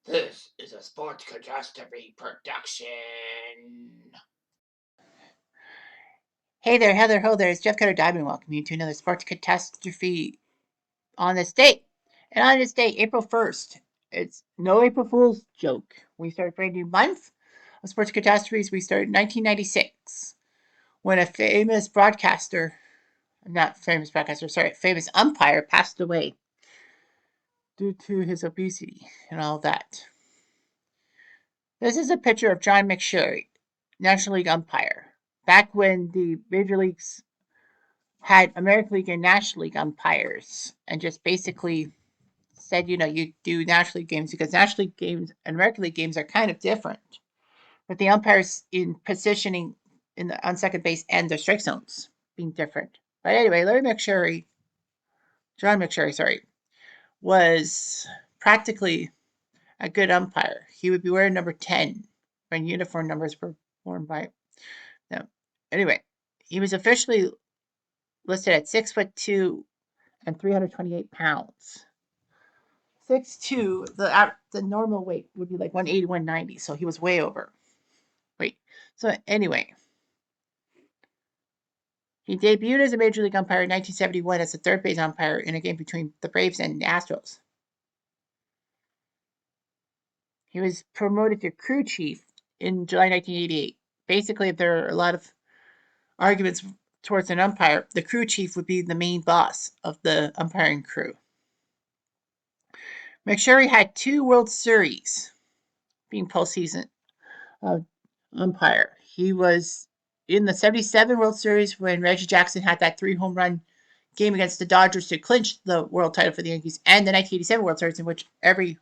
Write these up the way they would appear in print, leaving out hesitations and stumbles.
This is a Sports Catastrophe production. Hey there, Heather, ho there. It's Jeff Cutter Diamond welcoming you to another Sports Catastrophe on this date. And on this date, April 1st, it's no April Fool's joke. We start a brand new month of Sports Catastrophes. We start in 1996 when a famous broadcaster, not famous broadcaster, sorry, famous umpire passed away due to his obesity and all that. This is a picture of John McSherry, National League umpire, back when the major leagues had American League and National League umpires and just basically said, you do National League games because National League games and American League games are kind of different. But the umpires in positioning on second base and their strike zones being different. But anyway, John McSherry, sorry, was practically a good umpire. He would be wearing number 10 when uniform numbers were worn by them. Anyway, he was officially listed at 6'2" and 328 pounds. 6'2", the normal weight would be like 180, 190, so he was way over. Wait. So anyway, he debuted as a major league umpire in 1971 as a third base umpire in a game between the Braves and the Astros. He was promoted to crew chief in July 1988. Basically, if there are a lot of arguments towards an umpire, the crew chief would be the main boss of the umpiring crew. McSherry had 2 World Series being postseason umpire. He was in the 77 World Series when Reggie Jackson had that 3-home run game against the Dodgers to clinch the world title for the Yankees, and the 1987 World Series in which every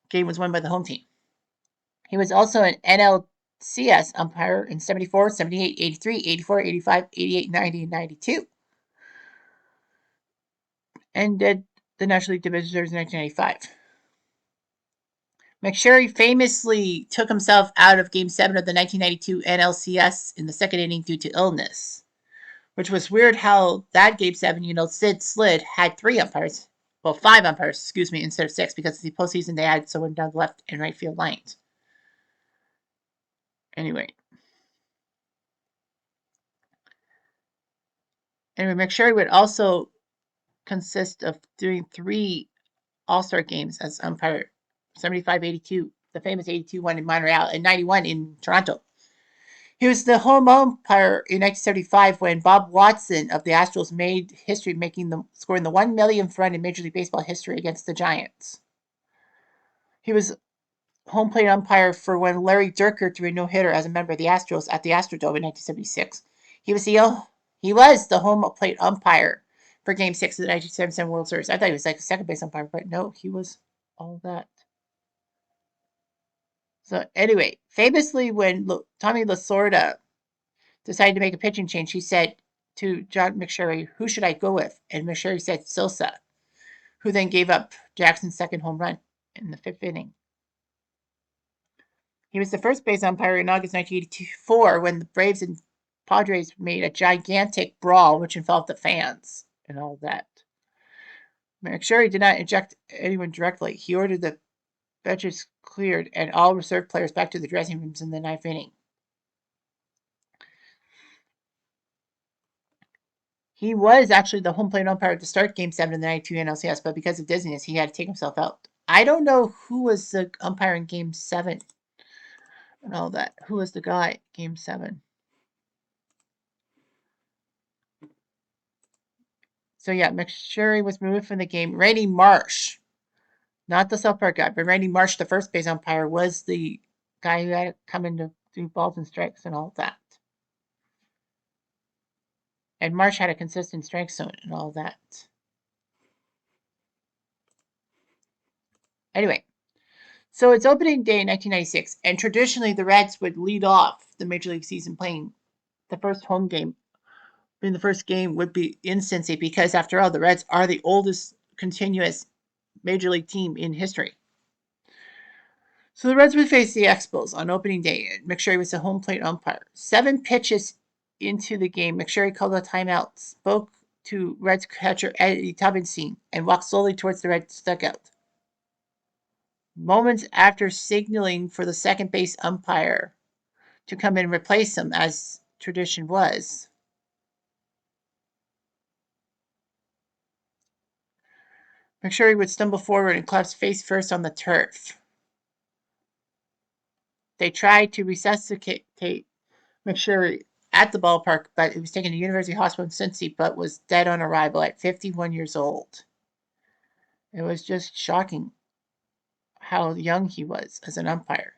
game was won by the home team. He was also an NLCS umpire in 74, 78, 83, 84, 85, 88, 90, and 92. And did the National League Division Series in 1995. McSherry famously took himself out of Game 7 of the 1992 NLCS in the second inning due to illness, which was weird how that Game 7, Sid Slid had 3 umpires. Well, 5 umpires, excuse me, instead of 6, because the postseason they had someone down the left and right field lines. Anyway, McSherry would also consist of doing 3 All-Star games as umpire, 75-82, the famous 82 one in Montreal, and 91 in Toronto. He was the home umpire in 1975 when Bob Watson of the Astros made history, scoring the 1 millionth run in Major League Baseball history against the Giants. He was home plate umpire for when Larry Dierker threw a no-hitter as a member of the Astros at the Astrodome in 1976. He was the home plate umpire for Game 6 of the 1977 World Series. I thought he was like a second base umpire, but no, he was all that. So anyway, famously, when Tommy Lasorda decided to make a pitching change, he said to John McSherry, "Who should I go with?" And McSherry said Sosa, who then gave up Jackson's second home run in the 5th inning. He was the first base umpire in August 1984 when the Braves and Padres made a gigantic brawl, which involved the fans and all that. McSherry did not eject anyone directly. He ordered the benches cleared and all reserve players back to the dressing rooms in the 9th inning. He was actually the home plate umpire to start Game 7 of the 92 NLCS, but because of dizziness, he had to take himself out. I don't know who was the umpire in Game 7 and all that. Who was the guy Game 7? So yeah, McSherry was removed from the game. Randy Marsh, not the South Park guy, but Randy Marsh, the first base umpire, was the guy who had to come in to do balls and strikes and all that. And Marsh had a consistent strike zone and all that. Anyway, so it's opening day in 1996, and traditionally the Reds would lead off the Major League season playing the first home game. And the first game would be in Cincy because, after all, the Reds are the oldest continuous Major League team in history. So the Reds would face the Expos on opening day, and McSherry was the home plate umpire. 7 pitches into the game, McSherry called a timeout, spoke to Reds catcher Eddie Tubbenstein, and walked slowly towards the Reds dugout. moments after signaling for the second base umpire to come in and replace him, as tradition was. McSherry would stumble forward and collapse face first on the turf. They tried to resuscitate McSherry at the ballpark, but he was taken to University Hospital in Cincy, but was dead on arrival at 51 years old. It was just shocking how young he was as an umpire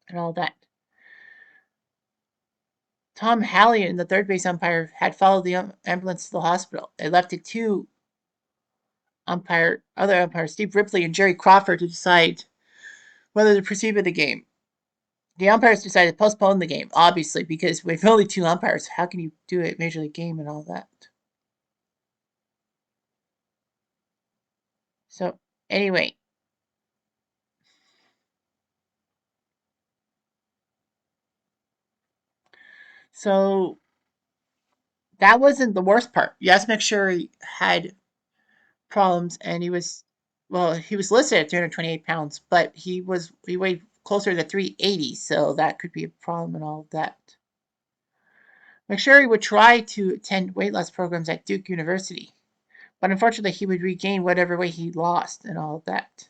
and all that. Tom Hallion, the third base umpire, had followed the ambulance to the hospital. It left it to other umpires, Steve Ripley and Jerry Crawford, to decide whether to proceed with the game. The umpires decided to postpone the game, obviously, because with only two umpires, how can you do a major league game and all that? So, anyway, so that wasn't the worst part. Yes, McSherry had problems, and he was listed at 328 pounds, but he weighed closer to 380, so that could be a problem and all of that. McSherry would try to attend weight loss programs at Duke University, but unfortunately he would regain whatever weight he lost and all of that.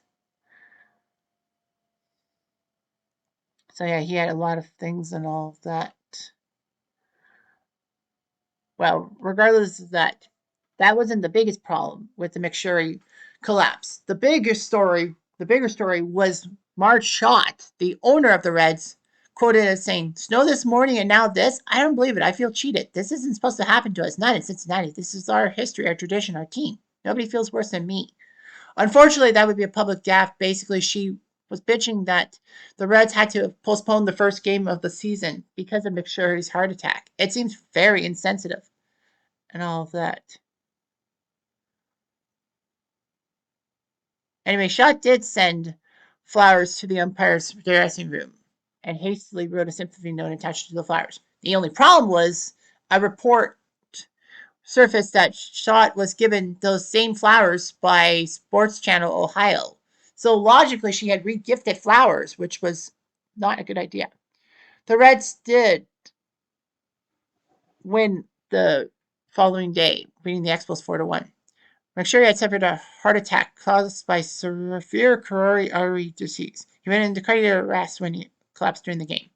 So yeah, he had a lot of things and all of that. Well, regardless of that, that wasn't the biggest problem with the McSherry collapse. The bigger story was Marge Schott, the owner of the Reds, quoted as saying, "Snow this morning and now this? I don't believe it. I feel cheated. This isn't supposed to happen to us. Not in Cincinnati. This is our history, our tradition, our team. Nobody feels worse than me." Unfortunately, that would be a public gaffe. Basically, she was bitching that the Reds had to postpone the first game of the season because of McSherry's heart attack. It seems very insensitive and all of that. Anyway, Schott did send flowers to the umpire's dressing room and hastily wrote a sympathy note attached to the flowers. The only problem was a report surfaced that Schott was given those same flowers by Sports Channel Ohio. So logically, she had regifted flowers, which was not a good idea. The Reds did win the following day, beating the Expos 4-1. McSherry had suffered a heart attack caused by severe coronary artery disease. He went into cardiac arrest when he collapsed during the game.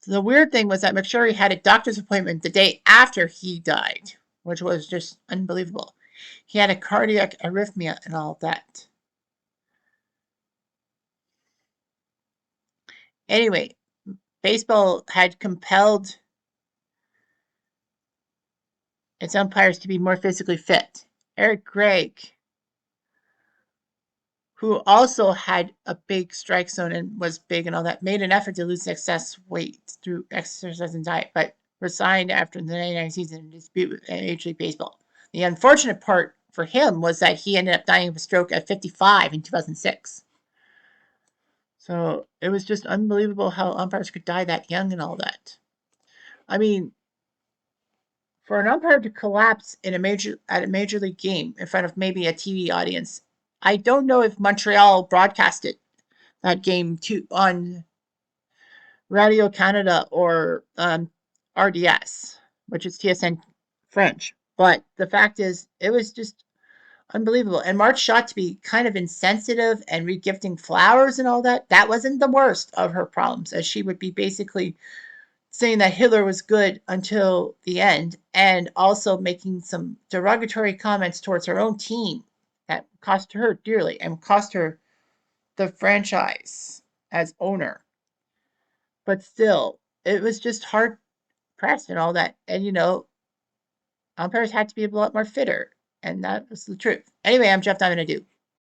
The weird thing was that McSherry had a doctor's appointment the day after he died, which was just unbelievable. He had a cardiac arrhythmia and all of that. Anyway, baseball had compelled its umpires to be more physically fit. Eric Gregg, who also had a big strike zone and was big and all that, made an effort to lose excess weight through exercise and diet, but resigned after the 99 season in dispute with Major League Baseball. The unfortunate part for him was that he ended up dying of a stroke at 55 in 2006. So it was just unbelievable how umpires could die that young and all that. I mean, for an umpire to collapse at a major league game in front of maybe a TV audience, I don't know if Montreal broadcasted that game on Radio Canada or RDS, which is TSN French. But the fact is, it was just unbelievable. And Marge Schott to be kind of insensitive and regifting flowers and all that, that wasn't the worst of her problems, as she would be basically saying that Hitler was good until the end, and also making some derogatory comments towards her own team that cost her dearly and cost her the franchise as owner. But still, it was just hard pressed and all that. And umpires had to be a lot more fitter, and that was the truth. Anyway, I'm Jeff Diamond. I do.